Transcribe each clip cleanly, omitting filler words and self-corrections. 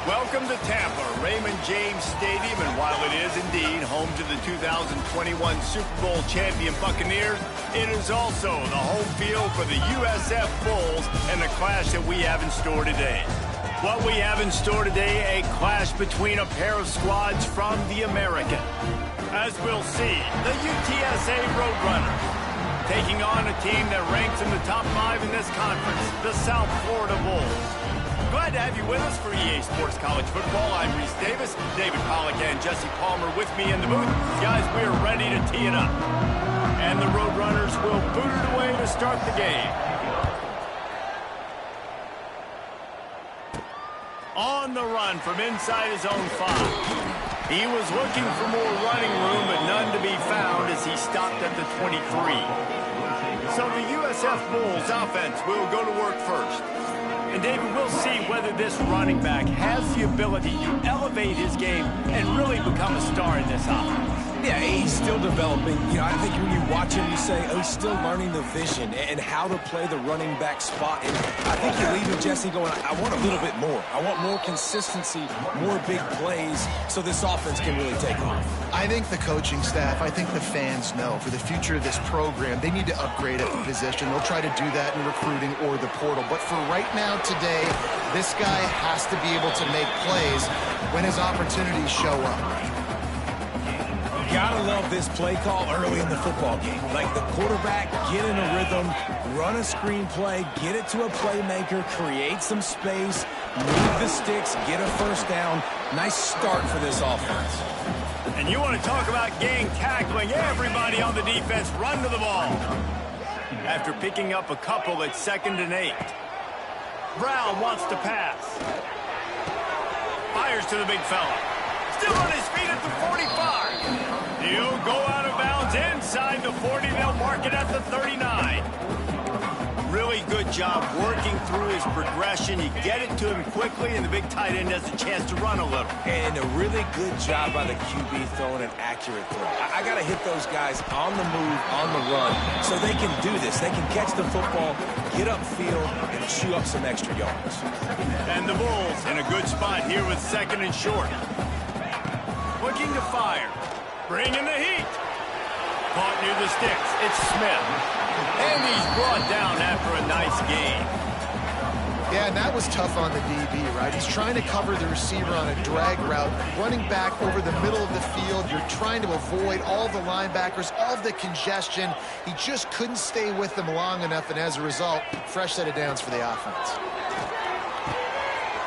Welcome to Tampa, Raymond James Stadium, and while it is indeed home to the 2021 Super Bowl champion Buccaneers, it is also the home field for the USF Bulls and the clash that we have in store today. What we have in store today, a clash between a pair of squads from the American. As we'll see, the UTSA Roadrunners taking on a team that ranks in the top 5 in this conference, the South Florida Bulls. Glad to have you with us for EA Sports College Football. I'm Reese Davis, David Pollack, and Jesse Palmer with me in the booth. Guys, we are ready to tee it up. And the Roadrunners will boot it away to start the game. On the run from inside his own 5. He was looking for more running room, but none to be found as he stopped at the 23. So the USF Bulls offense will go to work first. And David, we'll see whether this running back has the ability to elevate his game and really become a star in this offense. Yeah, he's still developing. You know, I think when you watch him, you say, oh, he's still learning the vision and how to play the running back spot. And I think you leave with Jesse going, I want a little bit more. I want more consistency, more big plays, so this offense can really take off. I think the coaching staff, I think the fans know for the future of this program, they need to upgrade at the position. They'll try to do that in recruiting or the portal. But for right now, today, this guy has to be able to make plays when his opportunities show up. Gotta love this play call early in the football game. Like the quarterback, get in a rhythm, run a screen play, get it to a playmaker, create some space, move the sticks, get a first down. Nice start for this offense. And you want to talk about gang tackling, everybody on the defense run to the ball. After picking up a couple at 2nd and 8. Brown wants to pass. Fires to the big fella. Still on his feet at the 45. He'll go out of bounds inside the 40. They'll mark it at the 39. Really good job working through his progression. You get it to him quickly, and the big tight end has a chance to run a little. And a really good job by the QB throwing an accurate throw. I got to hit those guys on the move, on the run, so they can do this. They can catch the football, get upfield, and chew up some extra yards. And the Bulls in a good spot here with 2nd and short. Looking to fire. Bring in the heat. Caught near the sticks. It's Smith. And he's brought down after a nice gain. Yeah, and that was tough on the DB, right? He's trying to cover the receiver on a drag route, running back over the middle of the field. You're trying to avoid all the linebackers, all of the congestion. He just couldn't stay with them long enough, and as a result, fresh set of downs for the offense.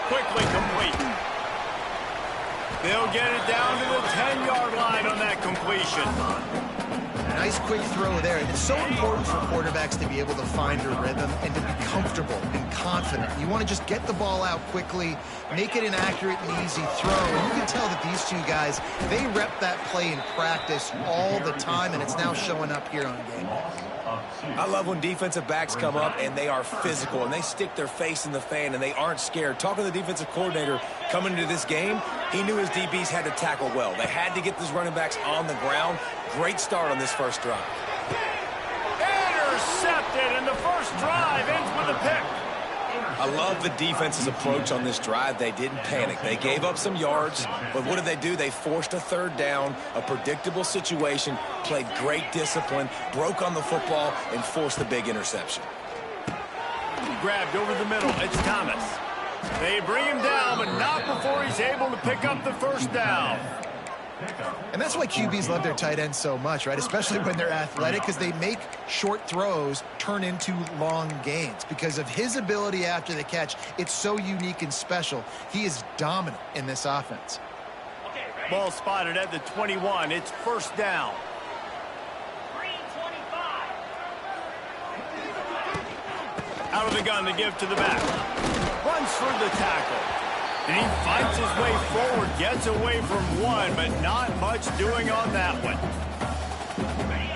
Quickly complete. They'll get it down to the 10-yard line on that completion. Nice quick throw there. And it's so important for quarterbacks to be able to find a rhythm and to be comfortable and confident. You want to just get the ball out quickly, make it an accurate and easy throw. And you can tell that these two guys, they rep that play in practice all the time, and it's now showing up here on game. I love when defensive backs come up and they are physical and they stick their face in the fan and they aren't scared. Talking to the defensive coordinator coming into this game, he knew his DBs had to tackle well. They had to get these running backs on the ground. Great start on this first drive. Intercepted, and the first drive ends with a pick. I love the defense's approach on this drive. They didn't panic. They gave up some yards, but what did they do? They forced a 3rd down, a predictable situation, played great discipline, broke on the football, and forced the big interception. Grabbed over the middle. It's Thomas. They bring him down, but not before he's able to pick up the first down. And that's why QBs love their tight ends so much, right? Especially when they're athletic, because they make short throws turn into long gains. Because of his ability after the catch, it's so unique and special. He is dominant in this offense. Ball spotted at the 21. It's first down. Out of the gun to give to the back. Runs through the tackle. And he fights his way forward, gets away from one, but not much doing on that one.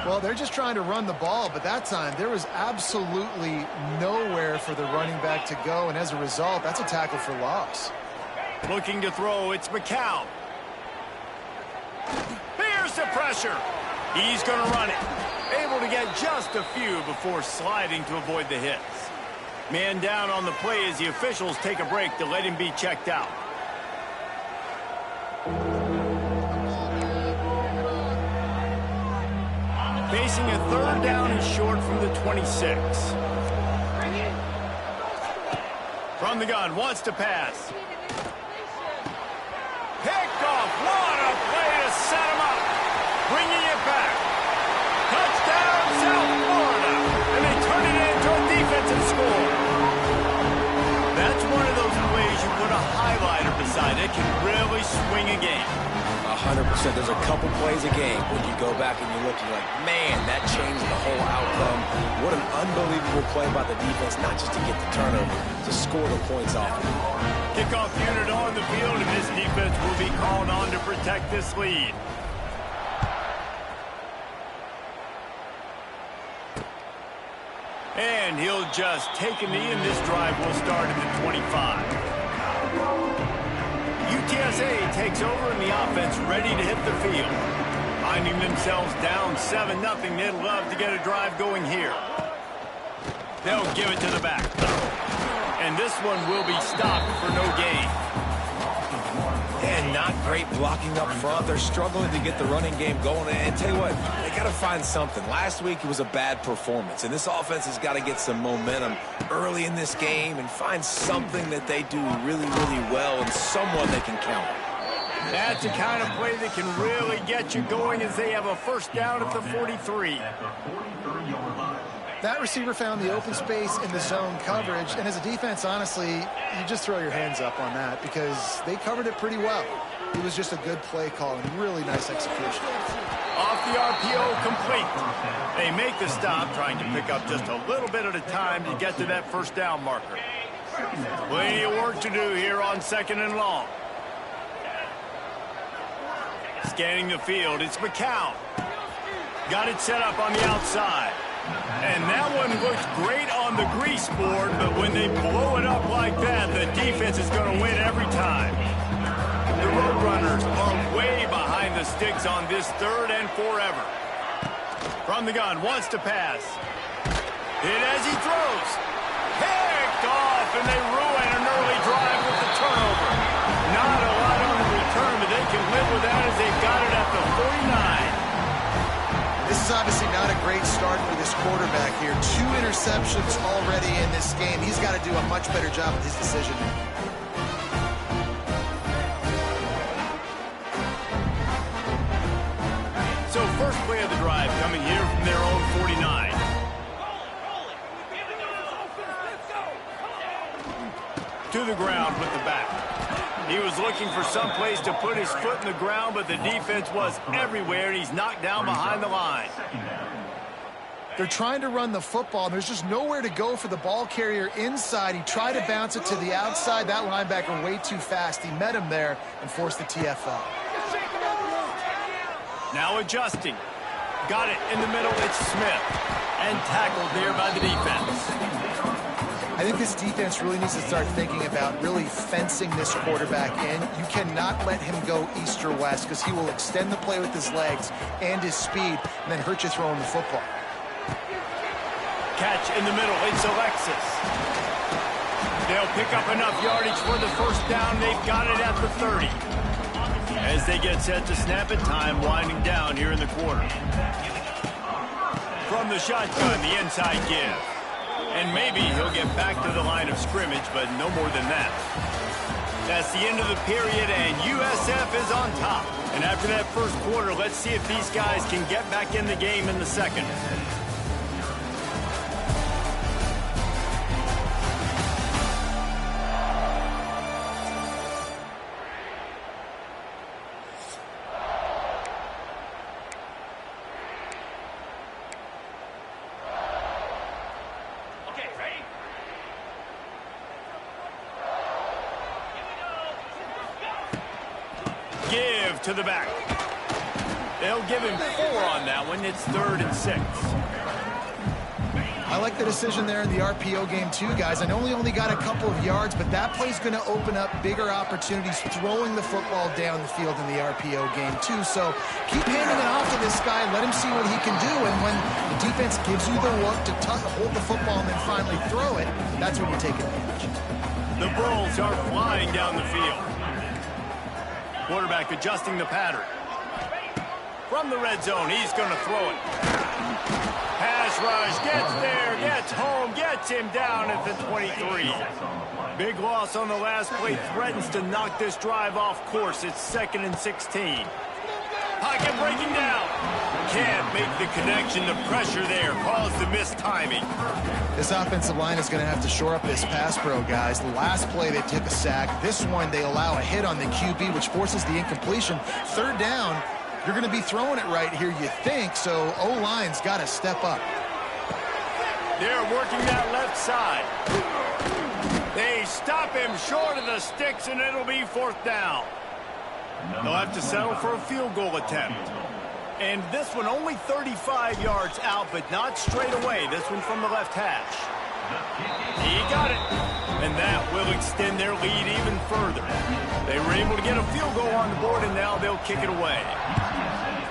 Well, they're just trying to run the ball, but that time there was absolutely nowhere for the running back to go, and as a result, that's a tackle for loss. Looking to throw, it's McCown. Here's the pressure. He's going to run it. Able to get just a few before sliding to avoid the hits. Man down on the play as the officials take a break to let him be checked out. facing a third down and short from the 26. From the gun, wants to pass. Picked off. What a play to set him up. Bringing it back. Touchdown, South Florida. And they turn it into a defensive score. That's one of those plays you put a highlighter beside it. Can really swing a game. 100%. There's a couple plays a game when you go back and you look and you're like, man, that changed the whole outcome. What an unbelievable play by the defense, not just to get the turnover, to score the points off. Kickoff unit on the field, and this defense will be called on to protect this lead. And he'll just take a knee, and this drive will start at the 25. UTSA takes over in the offense, ready to hit the field. Finding themselves down 7-0, they'd love to get a drive going here. They'll give it to the back. And this one will be stopped for no gain. And not great blocking up front. They're struggling to get the running game going. And tell you what, they got to find something. Last week it was a bad performance, and this offense has got to get some momentum early in this game and find something that they do really, really well and someone they can count on. That's the kind of play that can really get you going as they have a first down at the 43. That receiver found the open space in the zone coverage, and as a defense, honestly, you just throw your hands up on that because they covered it pretty well. It was just a good play call and really nice execution. Off the RPO, complete. They make the stop, trying to pick up just a little bit at a time to get to that first down marker. Plenty of work to do here on 2nd and long. Scanning the field, it's McCown. Got it set up on the outside. And that one looks great on the grease board, but when they blow it up like that, the defense is going to win every time. The Roadrunners are way behind the sticks on this 3rd and forever. From the gun, wants to pass. Hit as he throws. Picked off, and they ruin an early drive with the turnover. Not a lot on the return, but they can live with that as they've got it at the 49. This is obviously not a great start for this quarterback here. 2 interceptions already in this game. He's got to do a much better job with his decision. So first play of the drive coming here from their own 49. To the ground with the back. He was looking for some place to put his foot in the ground, but the defense was everywhere, and he's knocked down behind the line. They're trying to run the football, and there's just nowhere to go for the ball carrier inside. He tried to bounce it to the outside. That linebacker way too fast. He met him there and forced the TFL. Now adjusting. Got it in the middle. It's Smith. And tackled there by the defense. I think this defense really needs to start thinking about really fencing this quarterback in. You cannot let him go east or west because he will extend the play with his legs and his speed and then hurt you throwing the football. Catch in the middle. It's Alexis. They'll pick up enough yardage for the first down. They've got it at the 30. As they get set to snap it, time winding down here in the quarter. From the shotgun, the inside give. And maybe he'll get back to the line of scrimmage, but no more than that. That's the end of the period, and USF is on top. And after that first quarter, let's see if these guys can get back in the game in the second. Give to the back. They'll give him 4 on that one. It's 3rd and 6. I like the decision there in the RPO game too, guys. I know he only got a couple of yards, but that play's going to open up bigger opportunities throwing the football down the field in the RPO game too. So keep handing it off to this guy. Let him see what he can do. And when the defense gives you the look to hold the football and then finally throw it, that's when you take advantage. The Bulls are flying down the field. Quarterback adjusting the pattern. From the red zone, he's going to throw it. rush, gets there, gets home, gets him down at the 23. Big loss on the last play, threatens to knock this drive off course. It's 2nd and 16. Pocket breaking down. Can't make the connection. The pressure there caused the missed timing. This offensive line is going to have to shore up this pass pro, guys. The last play they took a sack. This one they allow a hit on the QB, which forces the incompletion. 3rd down, you're going to be throwing it right here, you think, so O-line's got to step up. They're working that left side. They stop him short of the sticks, and it'll be 4th down. They'll have to settle for a field goal attempt. And this one only 35 yards out, but not straight away. This one from the left hash. He got it. And that will extend their lead even further. They were able to get a field goal on the board, and now they'll kick it away.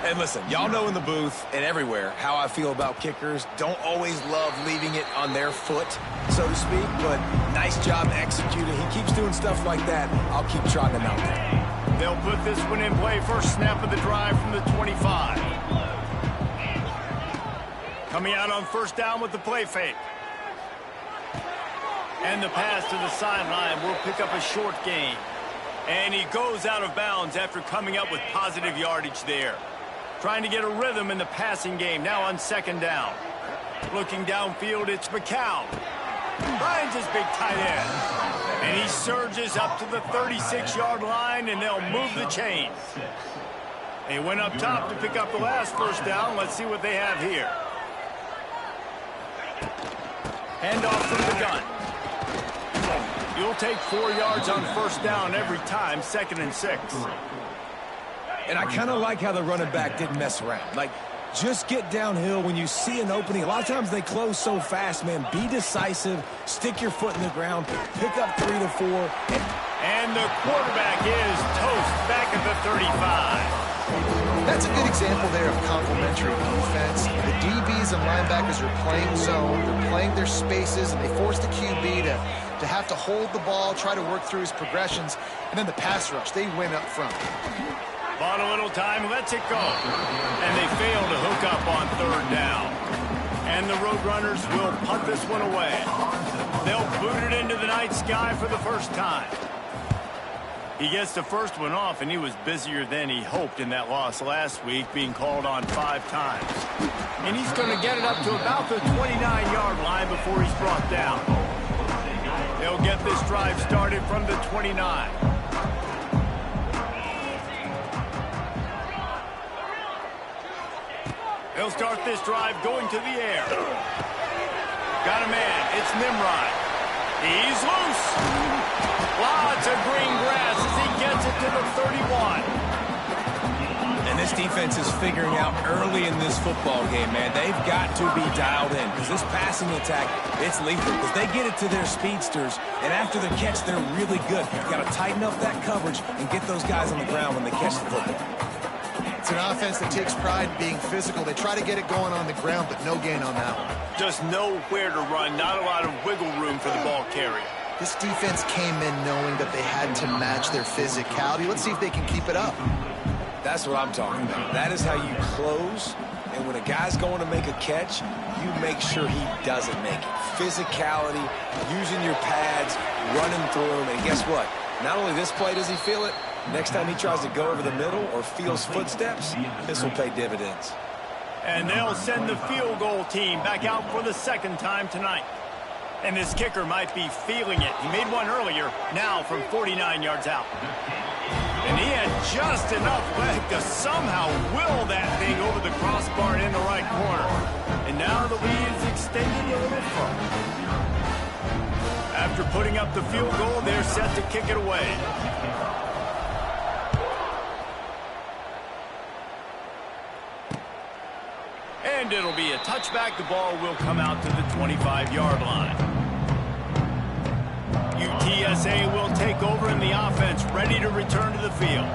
And listen, y'all know in the booth and everywhere how I feel about kickers. Don't always love leaving it on their foot, so to speak, but nice job executing. He keeps doing stuff like that. I'll keep trotting him out there. They'll put this one in play. First snap of the drive from the 25. Coming out on 1st down with the play fake. And the pass to the sideline will pick up a short gain. And he goes out of bounds after coming up with positive yardage there. Trying to get a rhythm in the passing game, now on 2nd down. Looking downfield, it's McCown. Finds his big tight end. And he surges up to the 36-yard line, and they'll move the chains. They went up top to pick up the last 1st down. Let's see what they have here. Handoff from the gun. You'll take 4 yards on 1st down every time, 2nd and 6. And I kind of like how the running back didn't mess around. Like, just get downhill when you see an opening. A lot of times they close so fast, man. Be decisive. Stick your foot in the ground. Pick up 3 to 4. And the quarterback is toast back at the 35. That's a good example there of complementary defense. The DBs and linebackers are playing zone. They're playing their spaces, and they force the QB to have to hold the ball, try to work through his progressions. And then the pass rush, they win up front. Bought a little time, lets it go. And they fail to hook up on 3rd down. And the Roadrunners will punt this one away. They'll boot it into the night sky for the first time. He gets the first one off, and he was busier than he hoped in that loss last week, being called on 5 times. And he's going to get it up to about the 29-yard line before he's brought down. They'll get this drive started from the 29. They'll start this drive going to the air. Got a man. It's Nimrod. He's loose. Lots of green grass as he gets it to the 31. And this defense is figuring out early in this football game, man. They've got to be dialed in because this passing attack, it's lethal because they get it to their speedsters, and after the catch, they're really good. You've got to tighten up that coverage and get those guys on the ground when they catch the football. It's an offense that takes pride in being physical. They try to get it going on the ground, but no gain on that one. Just nowhere to run, not a lot of wiggle room for the ball carrier. This defense came in knowing that they had to match their physicality. Let's see if they can keep it up. That's what I'm talking about. That is how you close, and when a guy's going to make a catch, you make sure he doesn't make it. Physicality, using your pads, running through him, and guess what? Not only this play does he feel it, next time he tries to go over the middle or feels footsteps, this will pay dividends. And they'll send the field goal team back out for the 2nd time tonight. And this kicker might be feeling it. He made one earlier, now from 49 yards out. And he had just enough leg to somehow will that thing over the crossbar and in the right corner. And now the lead is extended a little further. After putting up the field goal, they're set to kick it away. And it'll be a touchback. The ball will come out to the 25-yard line. UTSA will take over in the offense, ready to return to the field.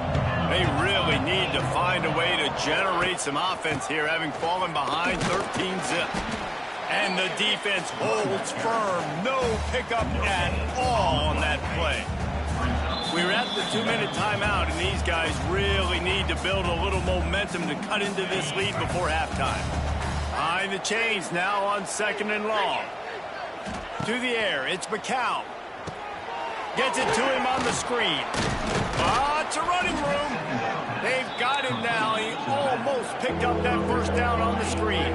They really need to find a way to generate some offense here, having fallen behind 13-zip. And the defense holds firm. No pickup at all on that play. We're at the 2-minute timeout, and these guys really need to build a little momentum to cut into this lead before halftime. Behind the chains now on 2nd and long. To the air, it's McCown. Gets it to him on the screen. It's a running room. They've got him now. He almost picked up that first down on the screen.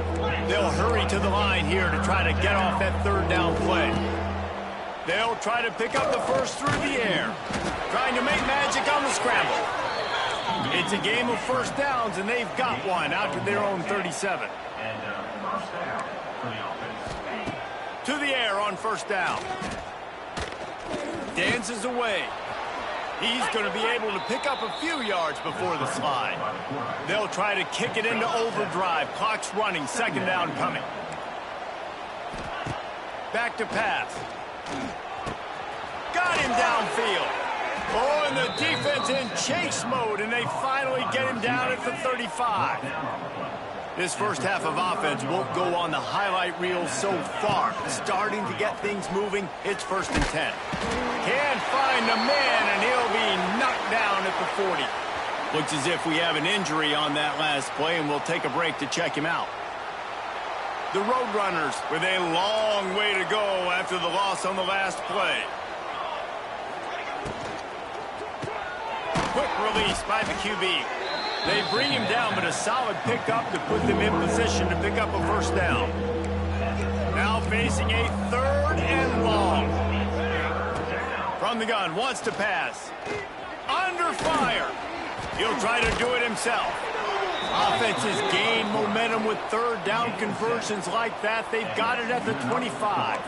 They'll hurry to the line here to try to get off that 3rd down play. They'll try to pick up the first through the air. Trying to make magic on the scramble. It's a game of first downs, and they've got one out to their own 37. To the air on 1st down. Dances away. He's going to be able to pick up a few yards before the slide. They'll try to kick it into overdrive. Clock's running. 2nd down coming. Back to pass. Got him downfield. Oh, and the defense in chase mode, and they finally get him down at the 35. This first half of offense won't go on the highlight reel so far. Starting to get things moving. It's 1st and 10. Can't find the man, and he'll be knocked down at the 40. Looks as if we have an injury on that last play, and we'll take a break to check him out. The Roadrunners with a long way to go after the loss on the last play. Quick release by the QB. They bring him down, but a solid pickup to put them in position to pick up a 1st down. Now facing a 3rd and long. From the gun, wants to pass. Under fire. He'll try to do it himself. Offenses gain momentum with 3rd down conversions like that. They've got it at the 25.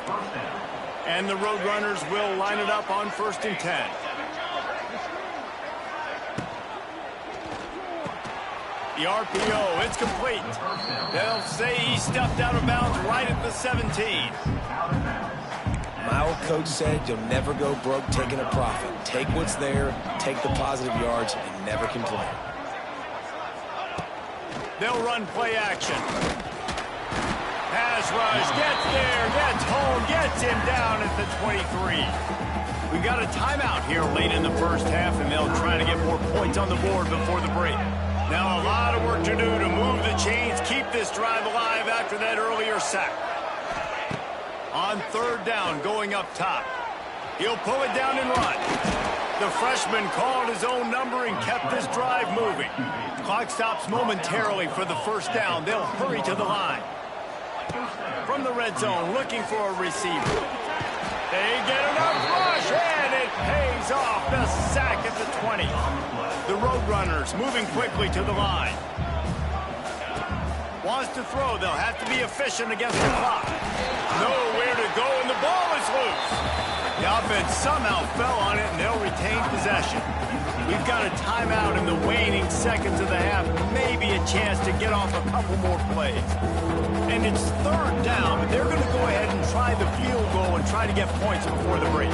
And the Roadrunners will line it up on 1st and 10. The RPO, it's complete. They'll say he stepped out of bounds right at the 17. My old coach said you'll never go broke taking a profit. Take what's there, take the positive yards, and never complain. They'll run play action. Pass rush, gets there, gets home, gets him down at the 23. We've got a timeout here late in the first half, and they'll try to get more points on the board before the break. Now a lot of work to do to move the chains, keep this drive alive after that earlier sack. On 3rd down, going up top. He'll pull it down and run. The freshman called his own number and kept this drive moving. Clock stops momentarily for the 1st down. They'll hurry to the line. From the red zone, looking for a receiver. They get enough rush, and it pays off. The sack at the 20. The Roadrunners moving quickly to the line. Wants to throw. They'll have to be efficient against the clock. Nowhere to go, and the ball is loose. The offense somehow fell on it, and they'll retain possession. We've got a timeout in the waning seconds of the half. Maybe a chance to get off a couple more plays. And it's 3rd down, but they're going to go ahead and try the field goal and try to get points before the break.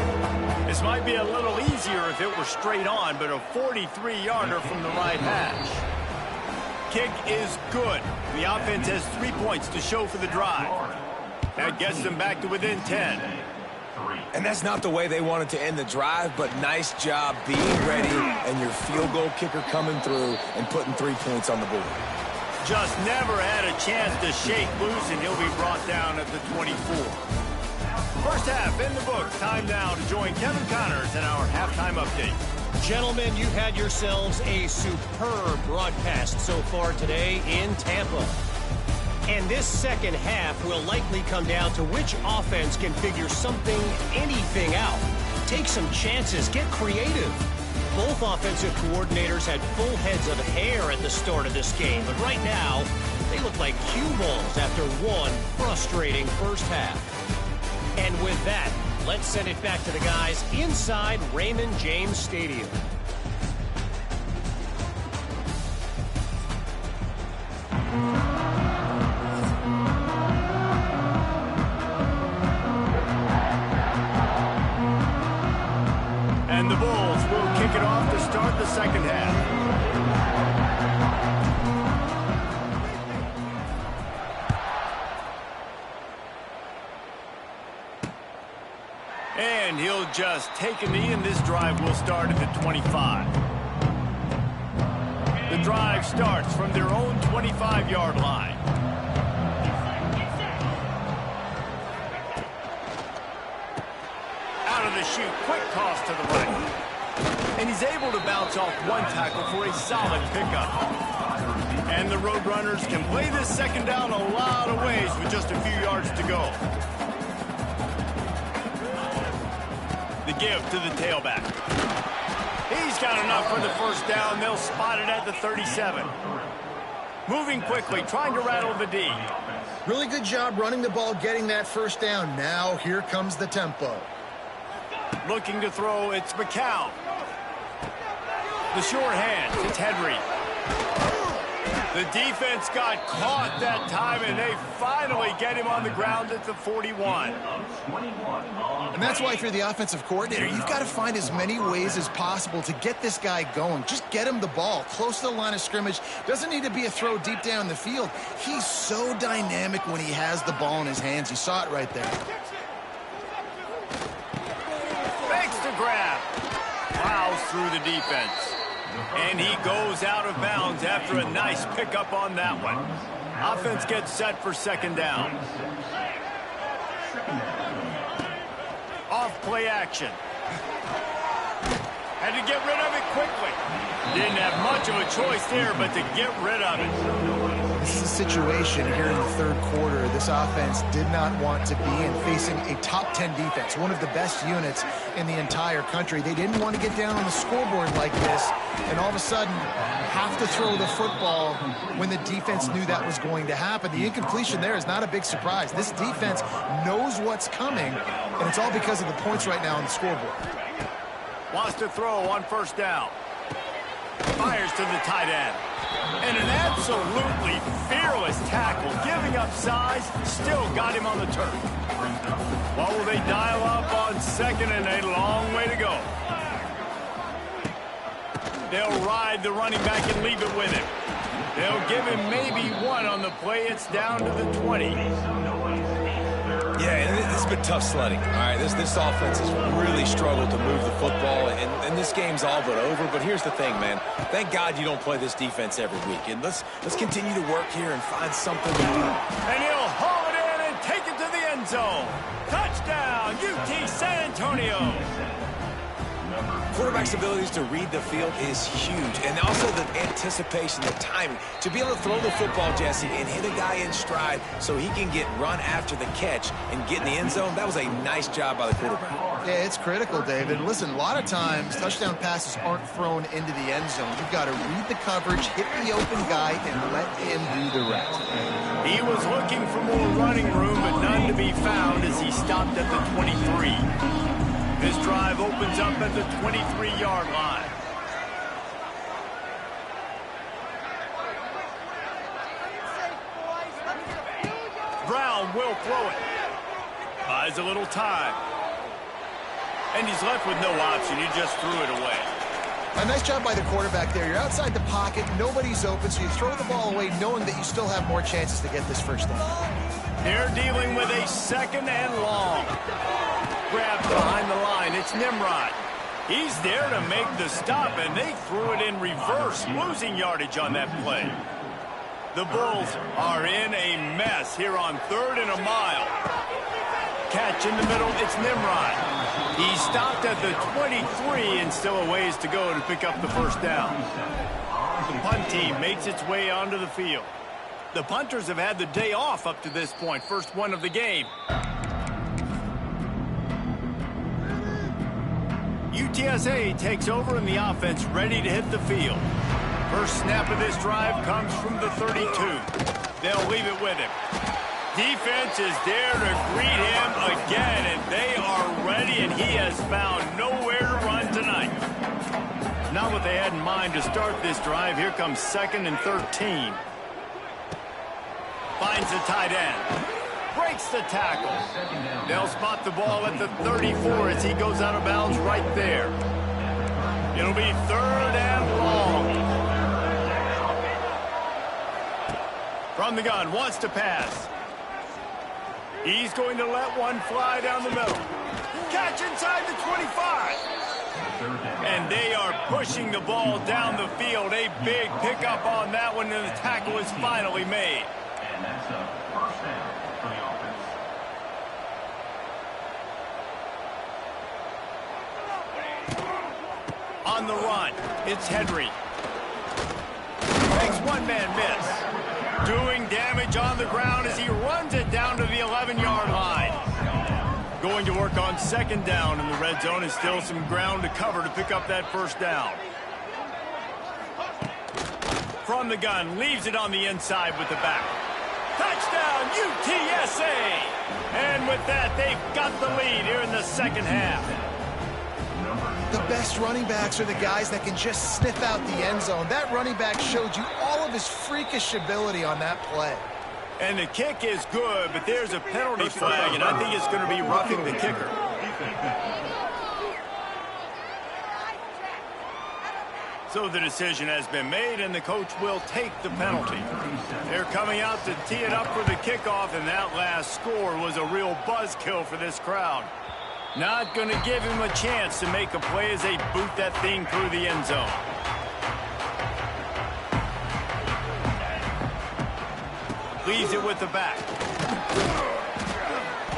This might be a little easier if it were straight on, but a 43-yarder from the right hash. Kick is good. The offense has 3 points to show for the drive. That gets them back to within 10. And that's not the way they wanted to end the drive, but nice job being ready and your field goal kicker coming through and putting 3 points on the board. Just never had a chance to shake loose, and he'll be brought down at the 24. First half in the books. Time now to join Kevin Connors in our halftime update. Gentlemen, you've had yourselves a superb broadcast so far today in Tampa. And this second half will likely come down to which offense can figure something, anything out. Take some chances, get creative. Both offensive coordinators had full heads of hair at the start of this game, but right now, they look like cue balls after one frustrating first half. And with that, let's send it back to the guys inside Raymond James Stadium. And the Bulls will kick it off to start the second half. And he'll just take a knee, and this drive will start at the 25. The drive starts from their own 25-yard line. out of the chute. Quick toss to the right. And he's able to bounce off one tackle for a solid pickup. And the Roadrunners can play this second down a lot of ways with just a few yards to go. The give to the tailback. He's got enough for the first down. They'll spot it at the 37. Moving quickly, trying to rattle the D. Really good job running the ball, getting that first down. Now here comes the tempo. Looking to throw, it's McCown. The short hand, it's Henry. The defense got caught that time, and they finally get him on the ground at the 41. And that's why if you're the offensive coordinator, you've got to find as many ways as possible to get this guy going. Just get him the ball close to the line of scrimmage. Doesn't need to be a throw deep down the field. He's so dynamic when he has the ball in his hands. You saw it right there. Fakes to grab. Plows through the defense. And he goes out of bounds after a nice pickup on that one. Offense gets set for second down. Off play action. Had to get rid of it quickly. Didn't have much of a choice there, but to get rid of it. This is a situation here in the third quarter this offense did not want to be in, facing a top 10 defense, one of the best units in the entire country. They didn't want to get down on the scoreboard like this and all of a sudden have to throw the football when the defense knew that was going to happen. The incompletion there is not a big surprise. This defense knows what's coming, and it's all because of the points right now on the scoreboard. Wants to throw on first down. Fires to the tight end. And an absolutely fearless tackle, giving up size, still got him on the turf. What will they dial up on second, and a long way to go. They'll ride the running back and leave it with him. They'll give him maybe one on the play. It's down to the 20. Yeah, and this has been tough sledding. All right, this offense has really struggled to move the football, and this game's all but over. But here's the thing, man. Thank God you don't play this defense every week. And let's continue to work here and find something to do. And he'll haul it in and take it to the end zone. Touchdown, UT San Antonio. Quarterback's abilities to read the field is huge, and also the anticipation, the timing. To be able to throw the football, Jesse, and hit a guy in stride so he can get run after the catch and get in the end zone, that was a nice job by the quarterback. Yeah, it's critical, David. Listen, a lot of times touchdown passes aren't thrown into the end zone. You've got to read the coverage, hit the open guy, and let him do the rest. He was looking for more running room, but none to be found as he stopped at the 23. This drive opens up at the 23-yard line. Brown will throw it. Buys a little time. And he's left with no option. He just threw it away. A nice job by the quarterback there. You're outside the pocket. Nobody's open, so you throw the ball away knowing that you still have more chances to get this first down. They're dealing with a second and long. Grabbed behind the line. It's Nimrod. He's there to make the stop, and they threw it in reverse, losing yardage on that play. The Bulls are in a mess here on 3rd and a mile. Catch in the middle. It's Nimrod. He stopped at the 23 and still a ways to go to pick up the first down. The punt team makes its way onto the field. The punters have had the day off up to this point. First one of the game. UTSA takes over and the offense ready to hit the field. First snap of this drive comes from the 32. They'll leave it with him. Defense is there to greet him again, and they are ready, and he has found nowhere to run tonight. Not what they had in mind to start this drive. Here comes 2nd and 13. Finds the tight end. Breaks the tackle. They'll spot the ball at the 34 as he goes out of bounds right there. It'll be 3rd and long. From the gun, wants to pass. He's going to let one fly down the middle. Catch inside the 25. And they are pushing the ball down the field. A big pickup on that one, and the tackle is finally made. And that's a first down for the offense. on the run. It's Henry. Makes one-man miss. Doing damage on the ground as he runs it down to the 11-yard line. Going to work on second down in the red zone, and still some ground to cover to pick up that first down. From the gun, leaves it on the inside with the back. Touchdown, UTSA! And with that, they've got the lead here in the second half. The best running backs are the guys that can just sniff out the end zone. That running back showed you all of his freakish ability on that play. And the kick is good, but there's a penalty flag, and I think it's going to be roughing the kicker. So the decision has been made, and the coach will take the penalty. They're coming out to tee it up for the kickoff, and that last score was a real buzzkill for this crowd. Not going to give him a chance to make a play as they boot that thing through the end zone. Leaves it with the back.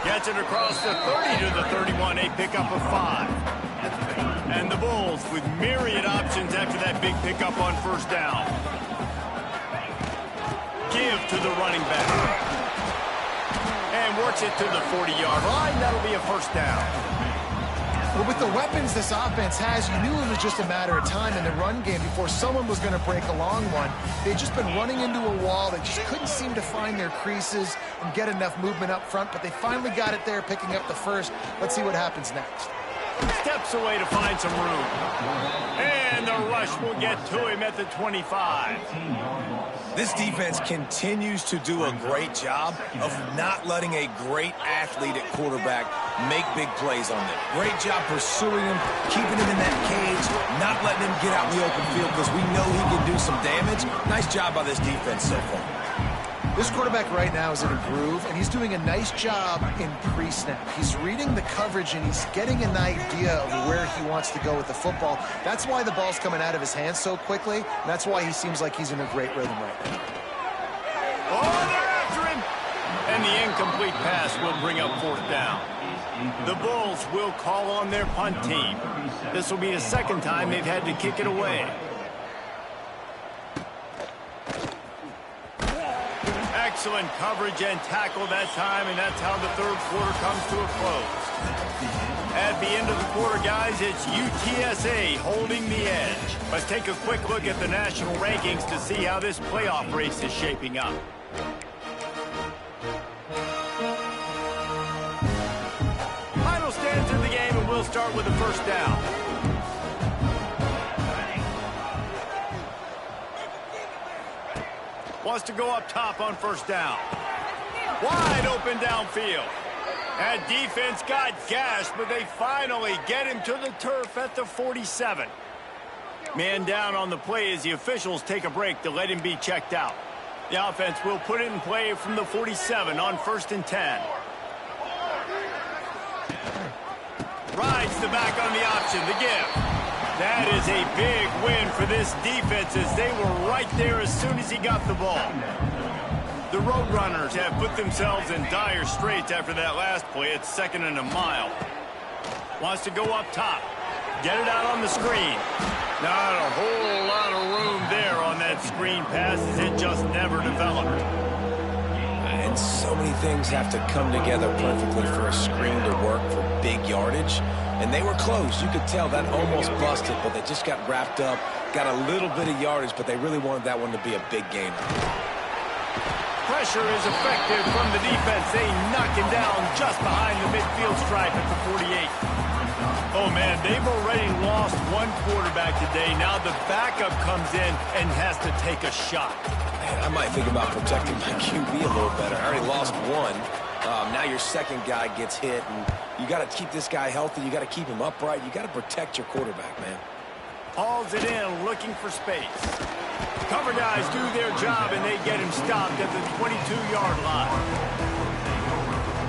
Gets it across the 30 to the 31, a pickup of 5. And the Bulls with myriad options after that big pickup on first down. Give to the running back. And works it to the 40-yard line. That'll be a first down. Well, with the weapons this offense has, you knew it was just a matter of time in the run game before someone was going to break a long one. They'd just been running into a wall. They just couldn't seem to find their creases and get enough movement up front, but they finally got it there, picking up the first. Let's see what happens next. Steps away to find some room. And the rush will get to him at the 25. This defense continues to do a great job of not letting a great athlete at quarterback make big plays on them. Great job pursuing him, keeping him in that cage, not letting him get out in the open field because we know he can do some damage. Nice job by this defense so far. This quarterback right now is in a groove, and he's doing a nice job in pre-snap. He's reading the coverage, and he's getting an idea of where he wants to go with the football. That's why the ball's coming out of his hands so quickly, and that's why he seems like he's in a great rhythm right now. Oh, they're after him! And the incomplete pass will bring up fourth down. The Bulls will call on their punt team. This will be the second time they've had to kick it away. Excellent coverage and tackle that time, and that's how the third quarter comes to a close. At the end of the quarter, guys, it's UTSA holding the edge. Let's take a quick look at the national rankings to see how this playoff race is shaping up. Final stands in the game, and we'll start with the first down. Wants to go up top on first down. Wide open downfield. That defense got gashed, but they finally get him to the turf at the 47. Man down on the play as the officials take a break to let him be checked out. The offense will put it in play from the 47 on 1st and 10. Rides the back on the option, the give. That is a big win for this defense as they were right there as soon as he got the ball. The Roadrunners have put themselves in dire straits after that last play. It's 2nd and a mile. Wants to go up top. Get it out on the screen. Not a whole lot of room there on that screen pass as it just never developed. And so many things have to come together perfectly for a screen to work for big yardage. And they were close. You could tell that almost busted, but they just got wrapped up, got a little bit of yardage, but they really wanted that one to be a big game. Pressure is effective from the defense. They knock him down just behind the midfield stripe at the 48. Oh, man, they've already lost one quarterback today. Now the backup comes in and has to take a shot. Man, I might think about protecting my QB a little better. I already lost one. Now your second guy gets hit, and you got to keep this guy healthy. You got to keep him upright. You got to protect your quarterback, man. Hauls it in, looking for space. Cover guys do their job, and they get him stopped at the 22-yard line.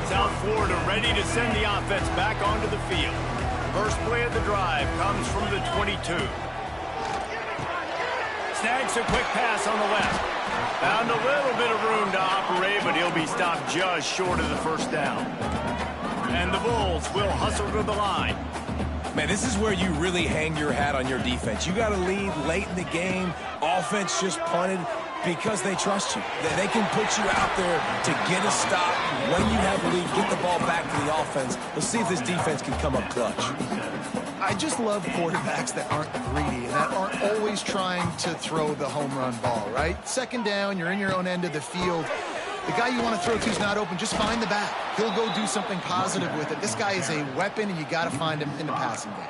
South Florida ready to send the offense back onto the field. First play of the drive comes from the 22. Snags a quick pass on the left. Found a little bit of room to operate, but he'll be stopped just short of the first down. And the Bulls will hustle to the line. Man, this is where you really hang your hat on your defense. You got to lead late in the game. Offense just punted because they trust you. They can put you out there to get a stop. When you have a lead, get the ball back to the offense. Let's see if this defense can come up clutch. I just love quarterbacks that aren't greedy and that aren't always trying to throw the home run ball, right? Second down, you're in your own end of the field. The guy you want to throw to is not open. Just find the back. He'll go do something positive with it. This guy is a weapon, and you got to find him in the passing game.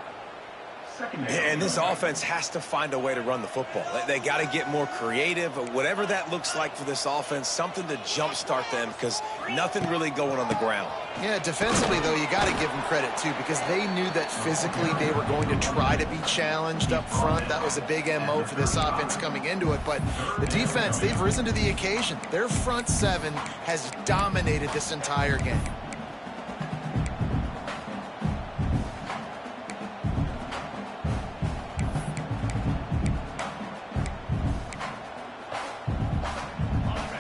And this offense has to find a way to run the football. They got to get more creative, whatever that looks like for this offense, something to jumpstart them because nothing really going on the ground. Yeah, defensively, though, you got to give them credit, too, because they knew that physically they were going to try to be challenged up front. That was a big MO for this offense coming into it. But the defense, they've risen to the occasion. Their front seven has dominated this entire game.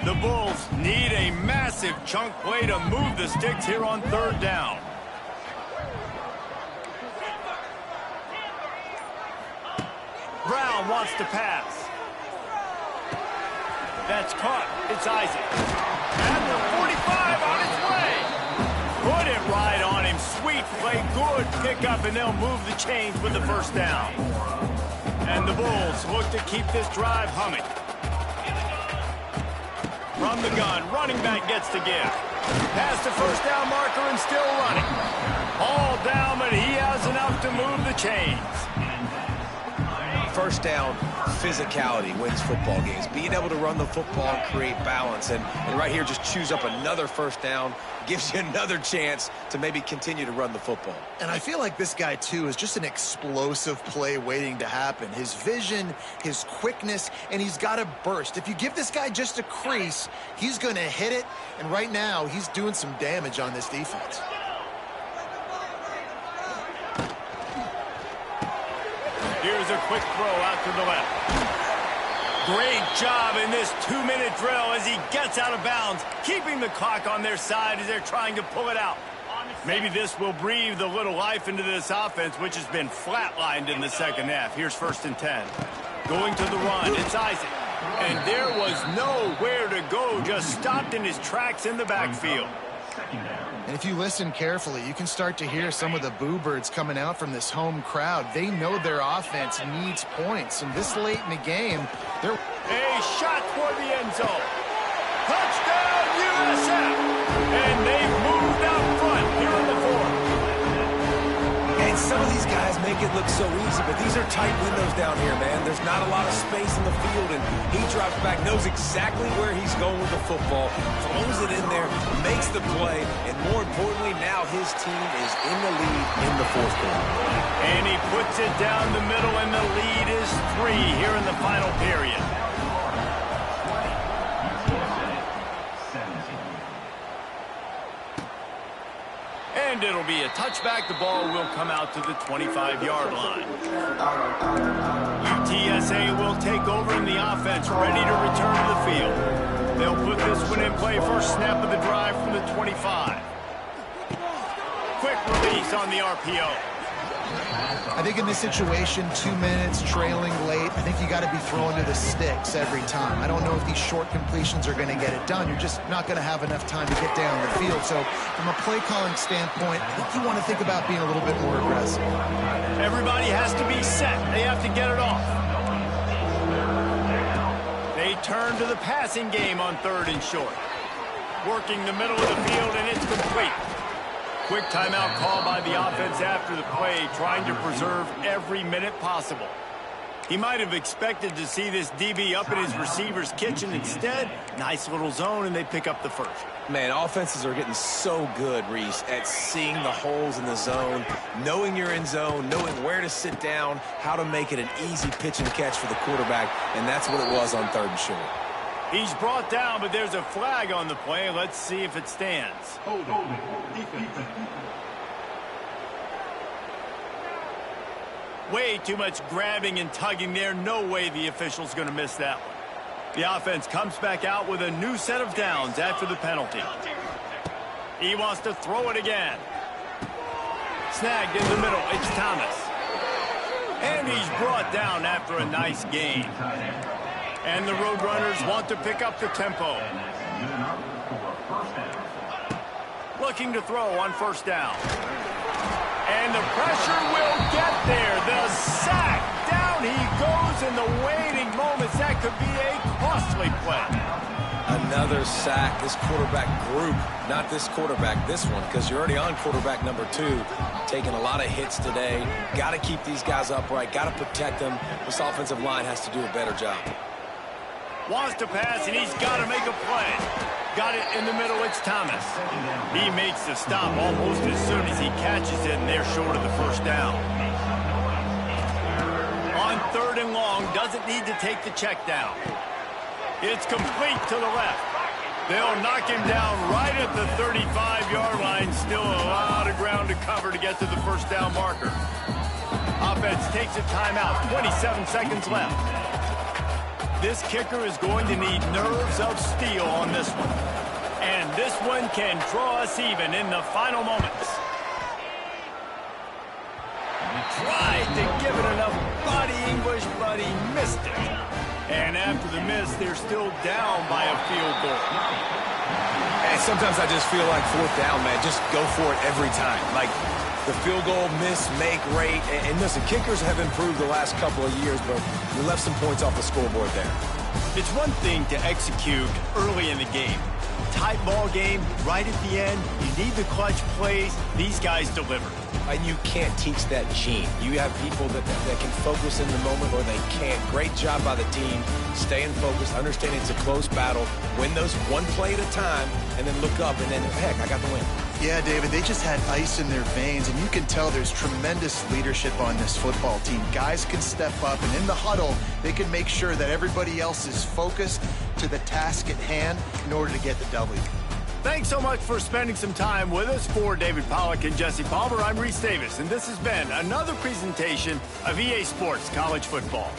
The Bulls need a massive chunk play to move the sticks here on third down. Brown wants to pass. That's caught. It's Isaac. At the 45 on its way. Put it right on him. Sweet play. Good pickup, and they'll move the chains with the first down. And the Bulls look to keep this drive humming. From the gun, running back gets to give. Past the first down marker and still running. All down, but he has enough to move the chains. First down, physicality wins football games. Being able to run the football and create balance. And right here, just choose up another first down. Gives you another chance to maybe continue to run the football. And I feel like this guy, too, is just an explosive play waiting to happen. His vision, his quickness, and he's got a burst. If you give this guy just a crease, he's going to hit it. And right now, he's doing some damage on this defense. Here's a quick throw out to the left. Great job in this 2-minute drill as he gets out of bounds, keeping the clock on their side as they're trying to pull it out. Maybe this will breathe a little life into this offense, which has been flatlined in the second half. Here's 1st and 10. Going to the run, it's Isaac. And there was nowhere to go, just stopped in his tracks in the backfield. And if you listen carefully, you can start to hear some of the boo birds coming out from this home crowd. They know their offense needs points. And this late in the game, they're... A shot toward the end zone. Touchdown, USF! And they've moved out front here in the 4th. And some of these guys make it look so easy, but these are tight windows down here, man. There's not a lot of space in the field, and he drops back, knows exactly where he's going with the football, throws it in there, makes the play, and more importantly, now his team is in the lead in the 4th quarter. And he puts it down the middle, and the lead is 3 here in the final period. And it'll be a touchback. The ball will come out to the 25-yard line. UTSA will take over in the offense, ready to return to the field. They'll put this one in play. First snap of the drive from the 25. Quick release on the RPO. I think in this situation, 2 minutes, trailing late, I think you got to be throwing to the sticks every time. I don't know if these short completions are going to get it done. You're just not going to have enough time to get down the field. So from a play calling standpoint, I think you want to think about being a little bit more aggressive. Everybody has to be set. They have to get it off. They turn to the passing game on 3rd and short. Working the middle of the field, and it's complete. Quick timeout call by the offense after the play, trying to preserve every minute possible. He might have expected to see this DB up in his receiver's kitchen. Instead, nice little zone, and they pick up the first. Man, offenses are getting so good, Reese, at seeing the holes in the zone, knowing you're in zone, knowing where to sit down, how to make it an easy pitch and catch for the quarterback, and that's what it was on 3rd and short. He's brought down, but there's a flag on the play. Let's see if it stands. Way too much grabbing and tugging there. No way the official's going to miss that one. The offense comes back out with a new set of downs after the penalty. He wants to throw it again. Snagged in the middle. It's Thomas. And he's brought down after a nice gain. And the Roadrunners want to pick up the tempo. Looking to throw on first down. And the pressure will get there. The sack. Down he goes in the waiting moments. That could be a costly play. Another sack. This quarterback group, not this quarterback, this one, because you're already on quarterback number 2. Taking a lot of hits today. Got to keep these guys upright. Got to protect them. This offensive line has to do a better job. Wants to pass, and he's got to make a play. Got it in the middle. It's Thomas. He makes the stop almost as soon as he catches it, and they're short of the first down. On 3rd and long, doesn't need to take the check down. It's complete to the left. They'll knock him down right at the 35-yard line. Still a lot of ground to cover to get to the first down marker. Offense takes a timeout. 27 seconds left. This kicker is going to need nerves of steel on this one. And this one can draw us even in the final moments. Tried to give it enough body English, but he missed it. And after the miss, they're still down by a field goal. And sometimes I just feel like 4th down, man. Just go for it every time. Like the field goal miss, make rate. And listen, kickers have improved the last couple of years, but you left some points off the scoreboard there. It's one thing to execute early in the game. Tight ball game, right at the end, you need the clutch plays. These guys deliver. And you can't teach that gene. You have people that can focus in the moment or they can't. Great job by the team, staying focused, understanding it's a close battle, win those one play at a time, and then look up, and then, heck, I got the win. Yeah, David, they just had ice in their veins, and you can tell there's tremendous leadership on this football team. Guys can step up, and in the huddle, they can make sure that everybody else is focused to the task at hand in order to get the W. Thanks so much for spending some time with us. For David Pollack and Jesse Palmer, I'm Reese Davis, and this has been another presentation of EA Sports College Football.